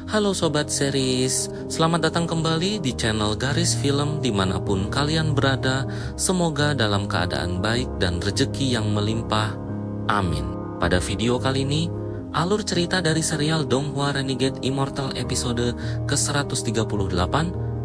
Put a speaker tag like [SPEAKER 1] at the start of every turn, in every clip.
[SPEAKER 1] Halo Sobat Series, selamat datang kembali di channel Garis Film dimanapun kalian berada. Semoga dalam keadaan baik dan rezeki yang melimpah. Amin. Pada video kali ini, alur cerita dari serial Donghua Renegade Immortal episode ke-138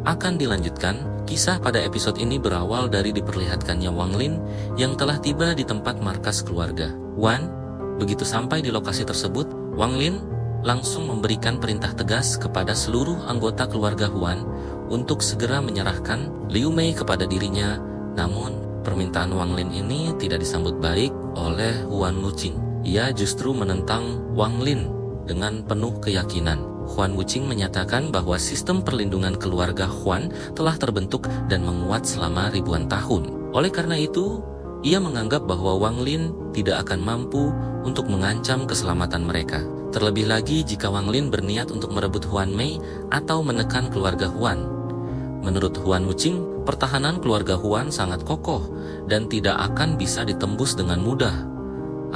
[SPEAKER 1] akan dilanjutkan. Kisah pada episode ini berawal dari diperlihatkannya Wang Lin yang telah tiba di tempat markas keluarga Wan. Begitu sampai di lokasi tersebut, Wang Lin langsung memberikan perintah tegas kepada seluruh anggota keluarga Huan untuk segera menyerahkan Liu Mei kepada dirinya. Namun, permintaan Wang Lin ini tidak disambut baik oleh Huan Wuqing. Ia justru menentang Wang Lin dengan penuh keyakinan. Huan Wuqing menyatakan bahwa sistem perlindungan keluarga Huan telah terbentuk dan menguat selama ribuan tahun. Oleh karena itu, ia menganggap bahwa Wang Lin tidak akan mampu untuk mengancam keselamatan mereka. Terlebih lagi jika Wang Lin berniat untuk merebut Huan Mei atau menekan keluarga Huan. Menurut Huan Wuqing, pertahanan keluarga Huan sangat kokoh dan tidak akan bisa ditembus dengan mudah.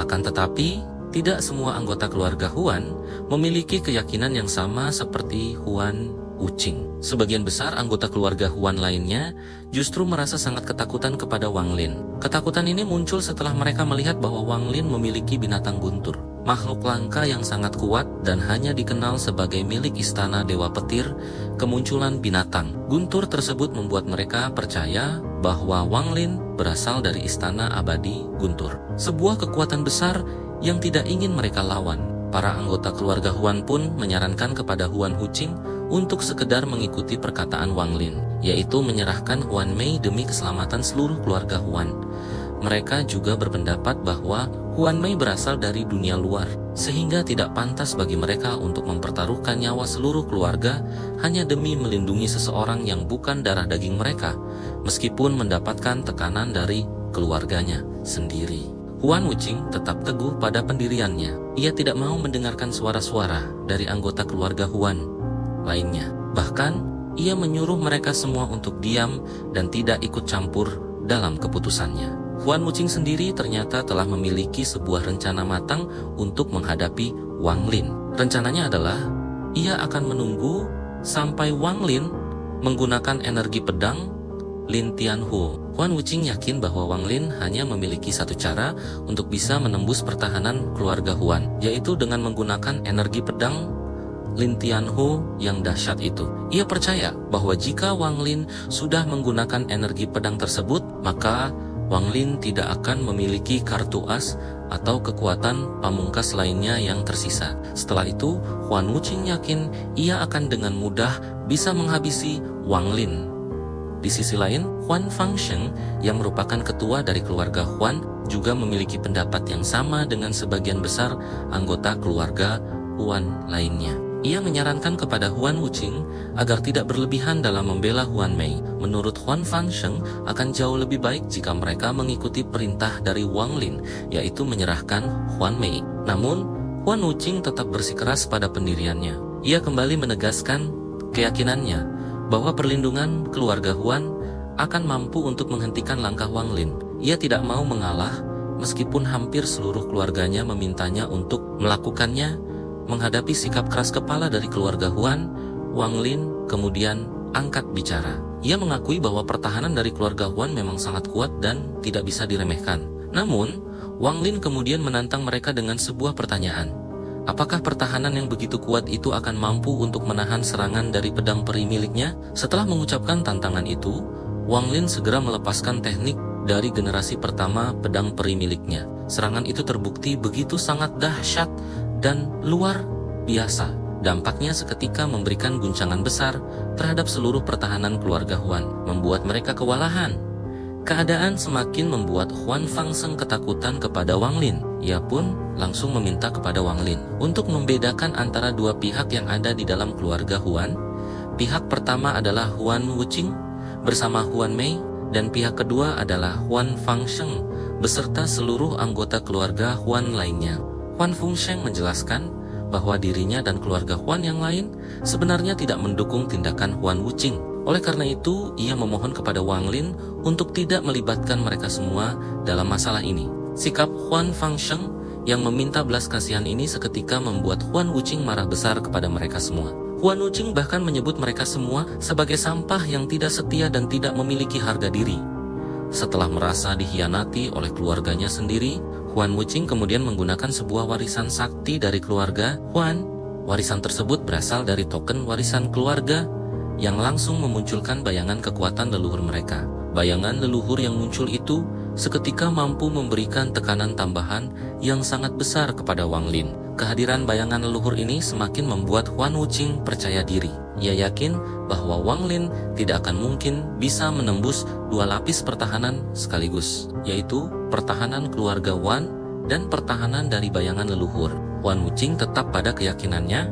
[SPEAKER 1] Akan tetapi, tidak semua anggota keluarga Huan memiliki keyakinan yang sama seperti Huan Wuqing. Sebagian besar anggota keluarga Huan lainnya justru merasa sangat ketakutan kepada Wang Lin. Ketakutan ini muncul setelah mereka melihat bahwa Wang Lin memiliki binatang guntur, makhluk langka yang sangat kuat dan hanya dikenal sebagai milik istana Dewa Petir. Kemunculan binatang guntur tersebut membuat mereka percaya bahwa Wang Lin berasal dari istana abadi Guntur, sebuah kekuatan besar yang tidak ingin mereka lawan. Para anggota keluarga Huan pun menyarankan kepada Huan Wuqing untuk sekedar mengikuti perkataan Wang Lin, yaitu menyerahkan Huan Mei demi keselamatan seluruh keluarga Huan. Mereka juga berpendapat bahwa Huan Mei berasal dari dunia luar, sehingga tidak pantas bagi mereka untuk mempertaruhkan nyawa seluruh keluarga hanya demi melindungi seseorang yang bukan darah daging mereka, meskipun mendapatkan tekanan dari keluarganya sendiri. Huan Wuqing tetap teguh pada pendiriannya. Ia tidak mau mendengarkan suara-suara dari anggota keluarga Huan lainnya. Bahkan, ia menyuruh mereka semua untuk diam dan tidak ikut campur dalam keputusannya. Huan Wuqing sendiri ternyata telah memiliki sebuah rencana matang untuk menghadapi Wang Lin. Rencananya adalah, ia akan menunggu sampai Wang Lin menggunakan energi pedang Lin Tianhu. Huan Wuqing yakin bahwa Wang Lin hanya memiliki satu cara untuk bisa menembus pertahanan keluarga Huan, yaitu dengan menggunakan energi pedang Lin Tianhu yang dahsyat itu. Ia percaya bahwa jika Wang Lin sudah menggunakan energi pedang tersebut, maka Wang Lin tidak akan memiliki kartu as atau kekuatan pamungkas lainnya yang tersisa. Setelah itu, Huan Wuqing yakin ia akan dengan mudah bisa menghabisi Wang Lin. Di sisi lain, Huan Fangsheng yang merupakan ketua dari keluarga Huan juga memiliki pendapat yang sama dengan sebagian besar anggota keluarga Huan lainnya. Ia menyarankan kepada Huan Wuqing agar tidak berlebihan dalam membela Huan Mei. Menurut Huan Fangsheng, akan jauh lebih baik jika mereka mengikuti perintah dari Wang Lin, yaitu menyerahkan Huan Mei. Namun, Huan Wuqing tetap bersikeras pada pendiriannya. Ia kembali menegaskan keyakinannya bahwa perlindungan keluarga Huan akan mampu untuk menghentikan langkah Wang Lin. Ia tidak mau mengalah meskipun hampir seluruh keluarganya memintanya untuk melakukannya. Menghadapi sikap keras kepala dari keluarga Huan, Wang Lin kemudian angkat bicara. Ia mengakui bahwa pertahanan dari keluarga Huan memang sangat kuat dan tidak bisa diremehkan. Namun, Wang Lin kemudian menantang mereka dengan sebuah pertanyaan. Apakah pertahanan yang begitu kuat itu akan mampu untuk menahan serangan dari pedang peri miliknya? Setelah mengucapkan tantangan itu, Wang Lin segera melepaskan teknik dari generasi pertama pedang peri miliknya. Serangan itu terbukti begitu sangat dahsyat dan luar biasa. Dampaknya seketika memberikan guncangan besar terhadap seluruh pertahanan keluarga Huan, membuat mereka kewalahan. Keadaan semakin membuat Huan Fangsheng ketakutan kepada Wang Lin. Ia pun langsung meminta kepada Wang Lin untuk membedakan antara dua pihak yang ada di dalam keluarga Huan. Pihak pertama adalah Huan Wuqing bersama Huan Mei, dan pihak kedua adalah Huan Fangsheng beserta seluruh anggota keluarga Huan lainnya. Huan Fangsheng menjelaskan bahwa dirinya dan keluarga Huan yang lain sebenarnya tidak mendukung tindakan Huan Wuqing. Oleh karena itu, ia memohon kepada Wang Lin untuk tidak melibatkan mereka semua dalam masalah ini. Sikap Huan Fangsheng yang meminta belas kasihan ini seketika membuat Huan Wuqing marah besar kepada mereka semua. Huan Wuqing bahkan menyebut mereka semua sebagai sampah yang tidak setia dan tidak memiliki harga diri. Setelah merasa dikhianati oleh keluarganya sendiri, Huan Wuqing kemudian menggunakan sebuah warisan sakti dari keluarga Huan. Warisan tersebut berasal dari token warisan keluarga yang langsung memunculkan bayangan kekuatan leluhur mereka. Bayangan leluhur yang muncul itu seketika mampu memberikan tekanan tambahan yang sangat besar kepada Wang Lin. Kehadiran bayangan leluhur ini semakin membuat Huan Wuqing percaya diri. Ia yakin bahwa Wang Lin tidak akan mungkin bisa menembus dua lapis pertahanan sekaligus, yaitu pertahanan keluarga Wan dan pertahanan dari bayangan leluhur. Huan Wuqing tetap pada keyakinannya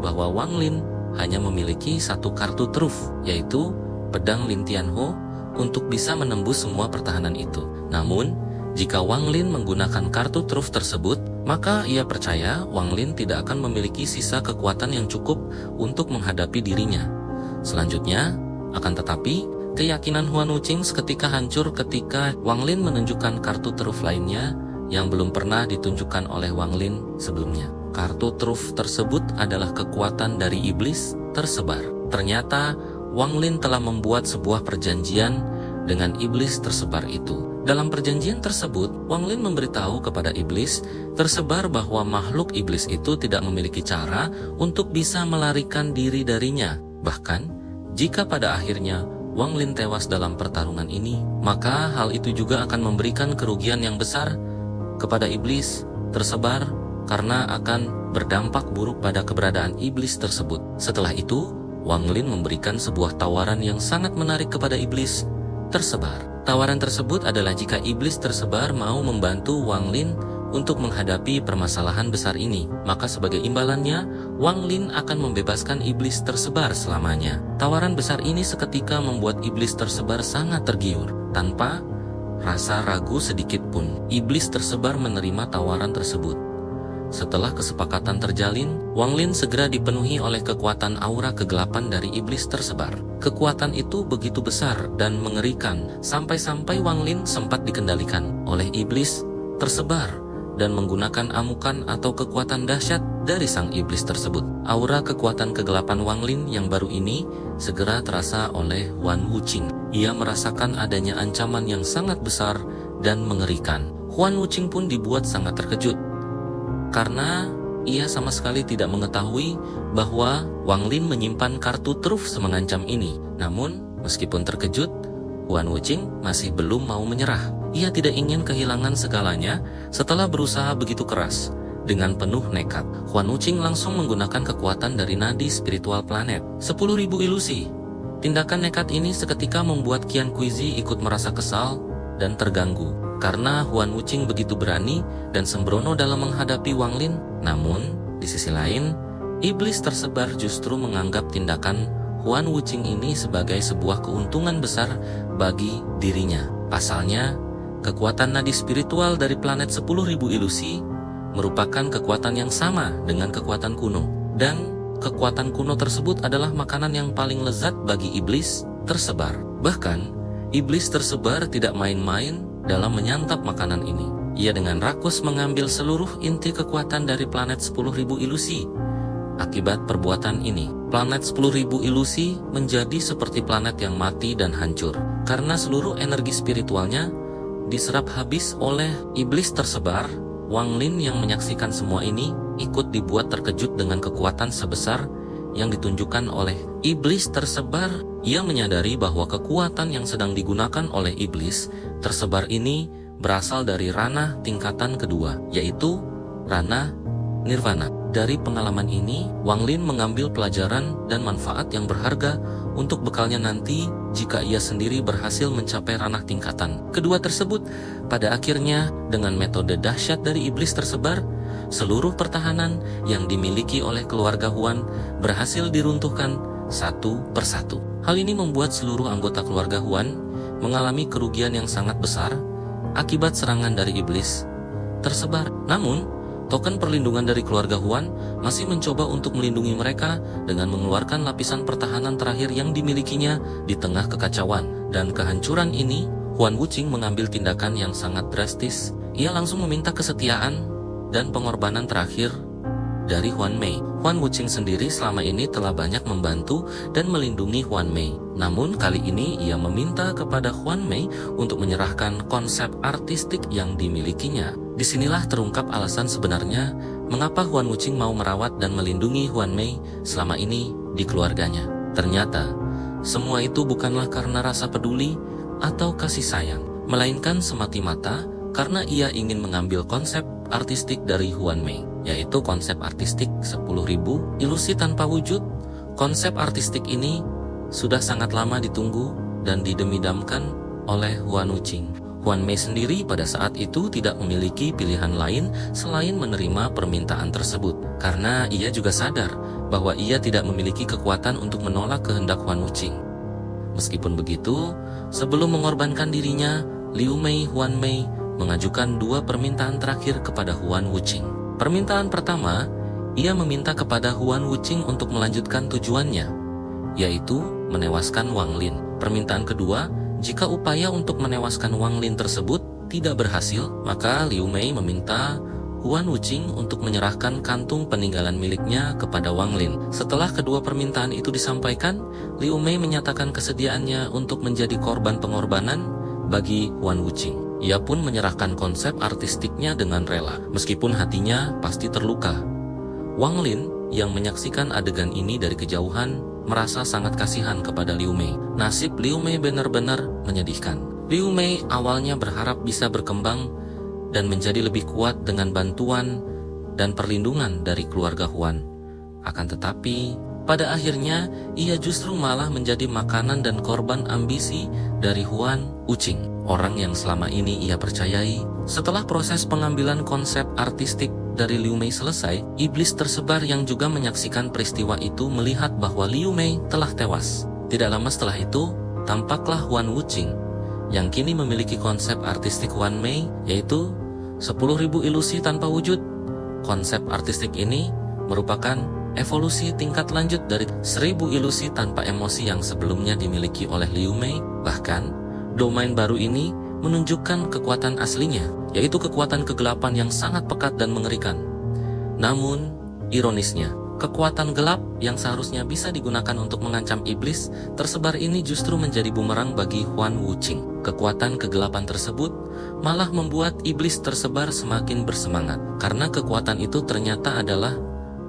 [SPEAKER 1] bahwa Wang Lin hanya memiliki satu kartu truf, yaitu pedang Lin Tianho, untuk bisa menembus semua pertahanan itu. Namun, jika Wang Lin menggunakan kartu truf tersebut, maka ia percaya Wang Lin tidak akan memiliki sisa kekuatan yang cukup untuk menghadapi dirinya. Selanjutnya, akan tetapi, keyakinan Huan Wuqing seketika hancur ketika Wang Lin menunjukkan kartu truf lainnya yang belum pernah ditunjukkan oleh Wang Lin sebelumnya. Kartu truf tersebut adalah kekuatan dari iblis tersebar. Ternyata, Wang Lin telah membuat sebuah perjanjian dengan iblis tersebar itu. Dalam perjanjian tersebut, Wang Lin memberitahu kepada iblis tersebar bahwa makhluk iblis itu tidak memiliki cara untuk bisa melarikan diri darinya. Bahkan, jika pada akhirnya Wang Lin tewas dalam pertarungan ini, maka hal itu juga akan memberikan kerugian yang besar kepada iblis tersebar karena akan berdampak buruk pada keberadaan iblis tersebut. Setelah itu, Wang Lin memberikan sebuah tawaran yang sangat menarik kepada iblis tersebar. Tawaran tersebut adalah jika iblis tersebar mau membantu Wang Lin untuk menghadapi permasalahan besar ini, maka sebagai imbalannya, Wang Lin akan membebaskan iblis tersebar selamanya. Tawaran besar ini seketika membuat iblis tersebar sangat tergiur. Tanpa rasa ragu sedikit pun, iblis tersebar menerima tawaran tersebut. Setelah kesepakatan terjalin, Wang Lin segera dipenuhi oleh kekuatan aura kegelapan dari iblis tersebar. Kekuatan itu begitu besar dan mengerikan, sampai-sampai Wang Lin sempat dikendalikan oleh iblis tersebar dan menggunakan amukan atau kekuatan dahsyat dari sang iblis tersebut. Aura kekuatan kegelapan Wang Lin yang baru ini segera terasa oleh Huan Wuqing. Ia merasakan adanya ancaman yang sangat besar dan mengerikan. Huan Wuqing pun dibuat sangat terkejut, karena ia sama sekali tidak mengetahui bahwa Wang Lin menyimpan kartu truf semengancam ini. Namun, meskipun terkejut, Huan Wuqing masih belum mau menyerah. Ia tidak ingin kehilangan segalanya setelah berusaha begitu keras. Dengan penuh nekat, Huan Wuqing langsung menggunakan kekuatan dari nadi spiritual planet. 10.000 ilusi. Tindakan nekat ini seketika membuat Qian Kuizi ikut merasa kesal dan terganggu, karena Huan Wuqing begitu berani dan sembrono dalam menghadapi Wang Lin. Namun, di sisi lain, iblis tersebar justru menganggap tindakan Huan Wuqing ini sebagai sebuah keuntungan besar bagi dirinya. Pasalnya, kekuatan nadi spiritual dari planet 10.000 ilusi merupakan kekuatan yang sama dengan kekuatan kuno. Dan kekuatan kuno tersebut adalah makanan yang paling lezat bagi iblis tersebar. Bahkan, iblis tersebar tidak main-main dalam menyantap makanan ini. Ia dengan rakus mengambil seluruh inti kekuatan dari planet 10.000 ilusi. Akibat perbuatan ini, planet 10.000 ilusi menjadi seperti planet yang mati dan hancur, karena seluruh energi spiritualnya diserap habis oleh iblis tersebar. Wang Lin yang menyaksikan semua ini ikut dibuat terkejut dengan kekuatan sebesar yang ditunjukkan oleh iblis tersebar. Ia menyadari bahwa kekuatan yang sedang digunakan oleh iblis tersebar ini berasal dari ranah tingkatan kedua, yaitu ranah nirvana. Dari pengalaman ini, Wang Lin mengambil pelajaran dan manfaat yang berharga untuk bekalnya nanti jika ia sendiri berhasil mencapai ranah tingkatan kedua tersebut. Pada akhirnya, dengan metode dahsyat dari iblis tersebar, seluruh pertahanan yang dimiliki oleh keluarga Huan berhasil diruntuhkan satu persatu. Hal ini membuat seluruh anggota keluarga Huan mengalami kerugian yang sangat besar akibat serangan dari iblis tersebar. Namun, token perlindungan dari keluarga Huan masih mencoba untuk melindungi mereka dengan mengeluarkan lapisan pertahanan terakhir yang dimilikinya di tengah kekacauan dan kehancuran ini. Huan Wuqing mengambil tindakan yang sangat drastis. Ia langsung meminta kesetiaan dan pengorbanan terakhir dari Huan Mei. Huan Wuqing sendiri selama ini telah banyak membantu dan melindungi Huan Mei. Namun kali ini ia meminta kepada Huan Mei untuk menyerahkan konsep artistik yang dimilikinya. Disinilah terungkap alasan sebenarnya mengapa Huan Wuqing mau merawat dan melindungi Huan Mei selama ini di keluarganya. Ternyata semua itu bukanlah karena rasa peduli atau kasih sayang, melainkan semata-mata karena ia ingin mengambil konsep artistik dari Huan Mei, yaitu konsep artistik 10.000 ilusi tanpa wujud. Konsep artistik ini sudah sangat lama ditunggu dan didemidamkan oleh Huan Wuqing. Huan Mei sendiri pada saat itu tidak memiliki pilihan lain selain menerima permintaan tersebut, karena ia juga sadar bahwa ia tidak memiliki kekuatan untuk menolak kehendak Huan Wuqing. Meskipun begitu, sebelum mengorbankan dirinya, Liu Mei Huan Mei mengajukan dua permintaan terakhir kepada Huan Wuqing. Permintaan pertama, ia meminta kepada Huan Wuqing untuk melanjutkan tujuannya, yaitu menewaskan Wang Lin. Permintaan kedua, jika upaya untuk menewaskan Wang Lin tersebut tidak berhasil, maka Liu Mei meminta Huan Wuqing untuk menyerahkan kantung peninggalan miliknya kepada Wang Lin. Setelah kedua permintaan itu disampaikan, Liu Mei menyatakan kesediaannya untuk menjadi korban pengorbanan bagi Huan Wuqing. Ia pun menyerahkan konsep artistiknya dengan rela, meskipun hatinya pasti terluka. Wang Lin yang menyaksikan adegan ini dari kejauhan merasa sangat kasihan kepada Liu Mei. Nasib Liu Mei benar-benar menyedihkan. Liu Mei awalnya berharap bisa berkembang dan menjadi lebih kuat dengan bantuan dan perlindungan dari keluarga Huan. Akan tetapi, pada akhirnya ia justru malah menjadi makanan dan korban ambisi dari Huan Wuqing, orang yang selama ini ia percayai. Setelah proses pengambilan konsep artistik dari Liu Mei selesai, iblis tersebar yang juga menyaksikan peristiwa itu melihat bahwa Liu Mei telah tewas. Tidak lama setelah itu, tampaklah Huan Wuqing yang kini memiliki konsep artistik Huan Mei, yaitu 10.000 ilusi tanpa wujud. Konsep artistik ini merupakan evolusi tingkat lanjut dari 1000 ilusi tanpa emosi yang sebelumnya dimiliki oleh Liu Mei. Bahkan, domain baru ini menunjukkan kekuatan aslinya, yaitu kekuatan kegelapan yang sangat pekat dan mengerikan. Namun, ironisnya, kekuatan gelap yang seharusnya bisa digunakan untuk mengancam iblis tersebar ini justru menjadi bumerang bagi Huan Wuqing. Kekuatan kegelapan tersebut malah membuat iblis tersebar semakin bersemangat, karena kekuatan itu ternyata adalah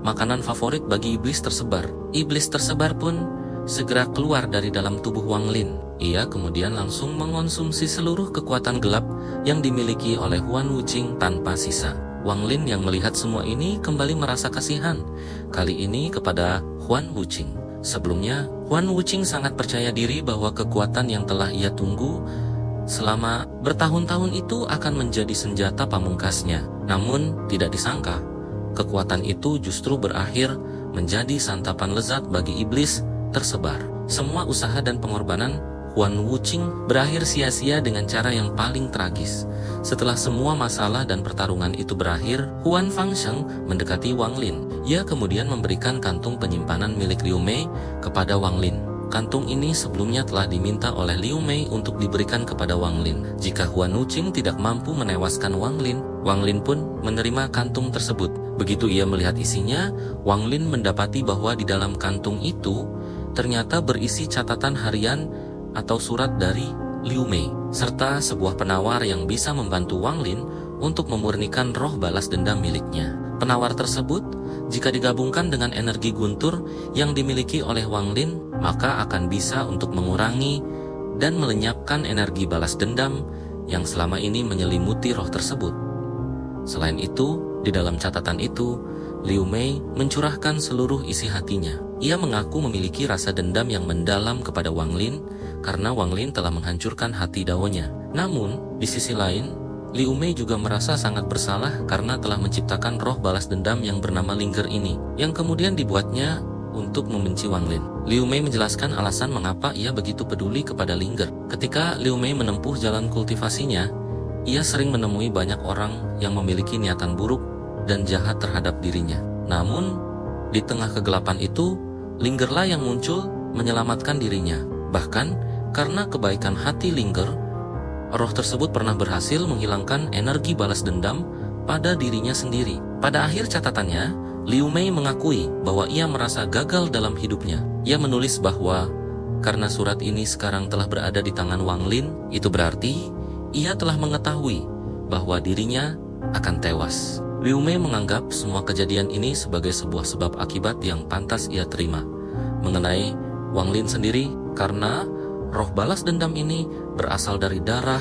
[SPEAKER 1] makanan favorit bagi iblis tersebar. Iblis tersebar pun segera keluar dari dalam tubuh Wang Lin. Ia kemudian langsung mengonsumsi seluruh kekuatan gelap yang dimiliki oleh Huan Wuqing tanpa sisa. Wang Lin yang melihat semua ini kembali merasa kasihan, kali ini kepada Huan Wuqing. Sebelumnya, Huan Wuqing sangat percaya diri bahwa kekuatan yang telah ia tunggu selama bertahun-tahun itu akan menjadi senjata pamungkasnya. Namun, tidak disangka, kekuatan itu justru berakhir menjadi santapan lezat bagi iblis tersebar. Semua usaha dan pengorbanan Huan Wuqing berakhir sia-sia dengan cara yang paling tragis. Setelah semua masalah dan pertarungan itu berakhir, Huan Fangsheng mendekati Wang Lin. Ia kemudian memberikan kantung penyimpanan milik Liu Mei kepada Wang Lin. Kantung ini sebelumnya telah diminta oleh Liu Mei untuk diberikan kepada Wang Lin. Jika Huan Wuqing tidak mampu menewaskan Wang Lin pun menerima kantung tersebut. Begitu ia melihat isinya, Wang Lin mendapati bahwa di dalam kantung itu ternyata berisi catatan harian atau surat dari Liu Mei, serta sebuah penawar yang bisa membantu Wang Lin untuk memurnikan roh balas dendam miliknya. Penawar tersebut, jika digabungkan dengan energi guntur yang dimiliki oleh Wang Lin, maka akan bisa untuk mengurangi dan melenyapkan energi balas dendam yang selama ini menyelimuti roh tersebut. Selain itu, di dalam catatan itu, Liu Mei mencurahkan seluruh isi hatinya. Ia mengaku memiliki rasa dendam yang mendalam kepada Wang Lin karena Wang Lin telah menghancurkan hati Daonya. Namun, di sisi lain, Liu Mei juga merasa sangat bersalah karena telah menciptakan roh balas dendam yang bernama Linger ini, yang kemudian dibuatnya untuk membenci Wang Lin. Liu Mei menjelaskan alasan mengapa ia begitu peduli kepada Linger. Ketika Liu Mei menempuh jalan kultivasinya, ia sering menemui banyak orang yang memiliki niatan buruk dan jahat terhadap dirinya. Namun, di tengah kegelapan itu, Lingerlah yang muncul menyelamatkan dirinya. Bahkan, karena kebaikan hati Linger, roh tersebut pernah berhasil menghilangkan energi balas dendam pada dirinya sendiri. Pada akhir catatannya, Liu Mei mengakui bahwa ia merasa gagal dalam hidupnya. Ia menulis bahwa karena surat ini sekarang telah berada di tangan Wang Lin, itu berarti ia telah mengetahui bahwa dirinya akan tewas. Liu Mei menganggap semua kejadian ini sebagai sebuah sebab akibat yang pantas ia terima. Mengenai Wang Lin sendiri, karena roh balas dendam ini berasal dari darah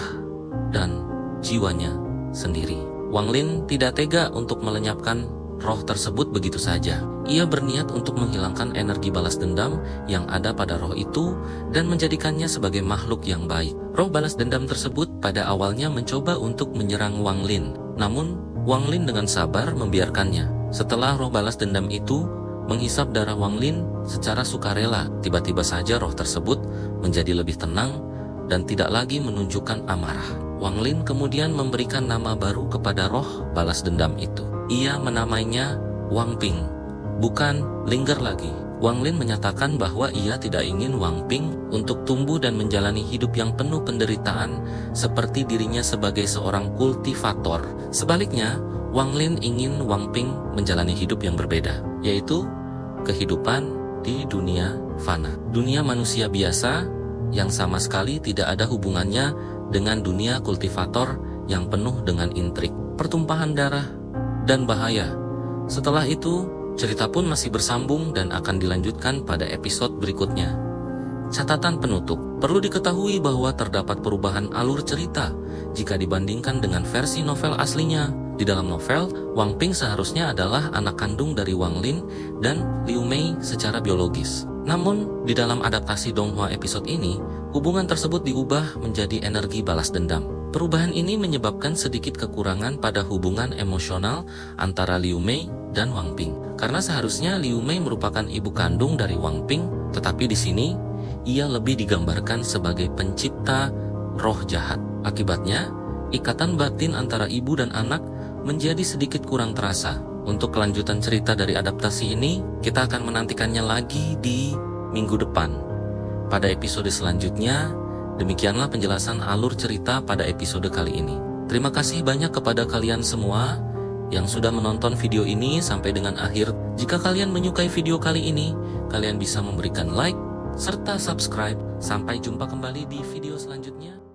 [SPEAKER 1] dan jiwanya sendiri. Wang Lin tidak tega untuk melenyapkan roh tersebut begitu saja. Ia berniat untuk menghilangkan energi balas dendam yang ada pada roh itu dan menjadikannya sebagai makhluk yang baik. Roh balas dendam tersebut pada awalnya mencoba untuk menyerang Wang Lin. Namun, Wang Lin dengan sabar membiarkannya. Setelah roh balas dendam itu menghisap darah Wang Lin secara sukarela, tiba-tiba saja roh tersebut menjadi lebih tenang dan tidak lagi menunjukkan amarah. Wang Lin kemudian memberikan nama baru kepada roh balas dendam itu. Ia menamainya Wang Ping, bukan Lingger lagi. Wang Lin menyatakan bahwa ia tidak ingin Wang Ping untuk tumbuh dan menjalani hidup yang penuh penderitaan seperti dirinya sebagai seorang kultivator. Sebaliknya, Wang Lin ingin Wang Ping menjalani hidup yang berbeda, yaitu kehidupan di dunia fana. Dunia manusia biasa yang sama sekali tidak ada hubungannya dengan dunia kultivator yang penuh dengan intrik, pertumpahan darah, dan bahaya. Setelah itu, cerita pun masih bersambung dan akan dilanjutkan pada episode berikutnya. Catatan penutup, perlu diketahui bahwa terdapat perubahan alur cerita jika dibandingkan dengan versi novel aslinya. Di dalam novel, Wang Ping seharusnya adalah anak kandung dari Wang Lin dan Liu Mei secara biologis. Namun, di dalam adaptasi Donghua episode ini, hubungan tersebut diubah menjadi energi balas dendam. Perubahan ini menyebabkan sedikit kekurangan pada hubungan emosional antara Liu Mei dan Wang Ping. Karena seharusnya Liu Mei merupakan ibu kandung dari Wang Ping, tetapi di sini ia lebih digambarkan sebagai pencipta roh jahat. Akibatnya, ikatan batin antara ibu dan anak menjadi sedikit kurang terasa. Untuk kelanjutan cerita dari adaptasi ini, kita akan menantikannya lagi di minggu depan. Pada episode selanjutnya, demikianlah penjelasan alur cerita pada episode kali ini. Terima kasih banyak kepada kalian semua yang sudah menonton video ini sampai dengan akhir. Jika kalian menyukai video kali ini, kalian bisa memberikan like serta subscribe. Sampai jumpa kembali di video selanjutnya.